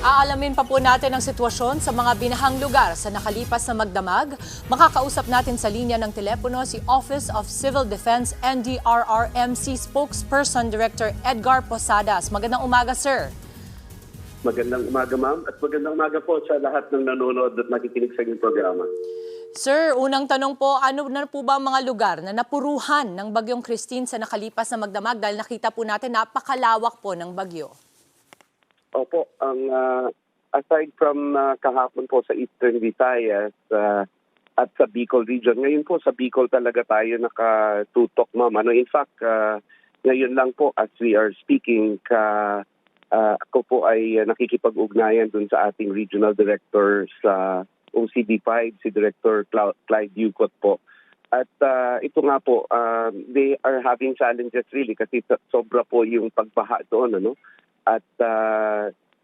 Aalamin pa po natin ang sitwasyon sa mga binahang lugar sa nakalipas na magdamag. Makakausap natin sa linya ng telepono si Office of Civil Defense NDRRMC Spokesperson Director Edgar Posadas. Magandang umaga, sir. Magandang umaga, ma'am. At magandang umaga po sa lahat ng nanonood at nakikinig sa inyong programa. Sir, unang tanong po, ano na po ba ang mga lugar na napuruhan ng Bagyong Christine sa nakalipas na magdamag? Dahil nakita po natin napakalawak po ng bagyo. Opo, ang aside from kahapon po sa Eastern Visayas at sa Bicol region, ngayon po sa Bicol talaga tayo nakatutok, ma'am. In fact, ngayon lang po as we are speaking, ako po ay nakikipag-ugnayan dun sa ating regional director sa OCD5, si Director Clyde Ducot po. At ito nga po, they are having challenges really kasi sobra po yung pagbaha doon, ano? At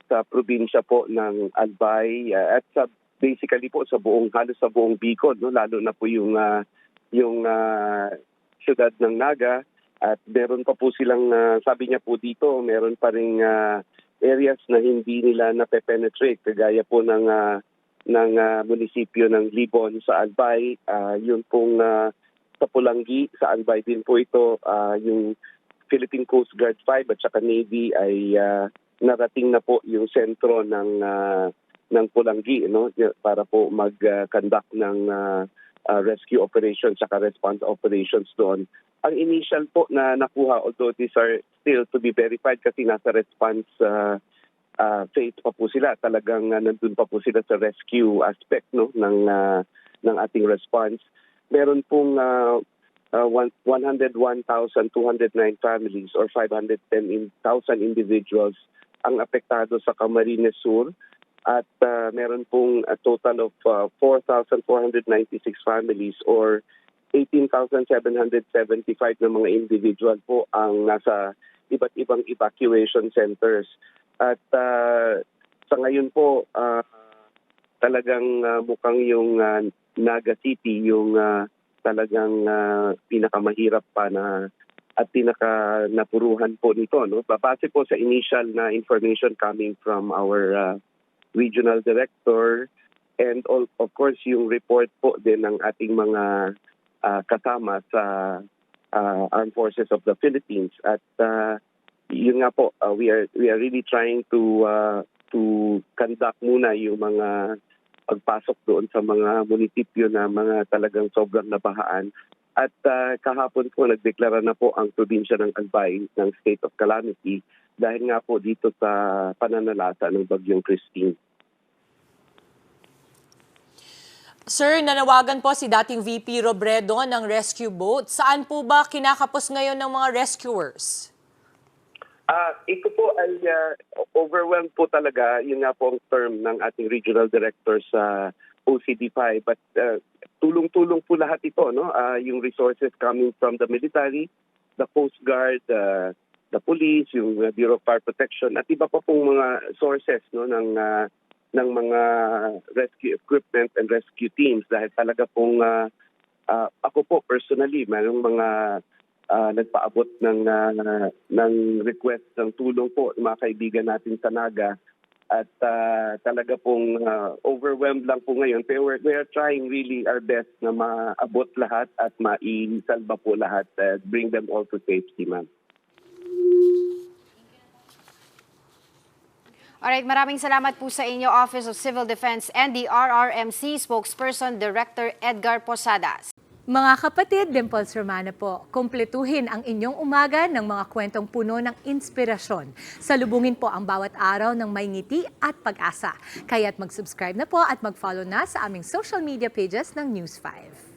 sa probinsya po ng Albay at sa basically po sa halos sa buong Bicol, no, lalo na po yung siyudad ng Naga, at meron pa po silang sabi niya po dito, meron pa ring areas na hindi nila nape-penetrate kagaya po ng munisipyo ng Libon sa Albay, yun pong sa Pulangi sa Albay din po ito, yung Philippine Coast Guard 5 at saka Navy ay narating na po yung sentro ng Pulangi, no, para po mag-conduct ng rescue operations at response operations doon. Ang initial po na nakuha, although these are still to be verified kasi nasa response phase pa po sila, talagang nandun pa po sila sa rescue aspect, no, ng ating response. Meron pong 101,209 families or 510,000 individuals ang apektado sa Camarines Sur, at meron pong a total of 4,496 families or 18,775 na mga individual po ang nasa iba't ibang evacuation centers. At sa ngayon po, talagang mukhang yung Naga City yung talagang pinakamahirap pa na at napuruhan po nito, no? Base po sa initial na information coming from our regional director and of course yung report po din ng ating mga kasama sa Armed Forces of the Philippines. At yun nga po, we are really trying to conduct muna yung mga pagpasok doon sa mga munisipyo na mga talagang sobrang nabahaan. At kahapon po nagdeklara na po ang probinsya ng Albay ng state of calamity dahil nga po dito sa pananalasa ng Bagyong Christine. Sir, nanawagan po si dating VP Robredo ng rescue boat. Saan po ba kinakapos ngayon ng mga rescuers? Ito po ay overwhelmed po talaga. Yun nga po ang term ng ating regional director sa OCD5. But tulong-tulong po lahat ito, no? Yung resources coming from the military, the Coast Guard, the police, yung Bureau of Fire Protection, at iba pa pong mga sources, no, ng mga rescue equipment and rescue teams. Dahil talaga pong ako po personally, mayroong mga nagpaabot ng request ng tulong po mga kaibigan natin sa Naga, at talaga pong overwhelmed lang po ngayon, pero we are trying really our best na maabot lahat at maisalba po lahat, bring them all to safety, ma'am. Alright, maraming salamat po sa inyo, Office of Civil Defense NDRRMC Spokesperson Director Edgar Posadas. Mga kapatid, Dimples Romana po, kumpletuhin ang inyong umaga ng mga kwentong puno ng inspirasyon. Salubungin po ang bawat araw ng may ngiti at pag-asa. Kaya't mag-subscribe na po at mag-follow na sa aming social media pages ng News 5.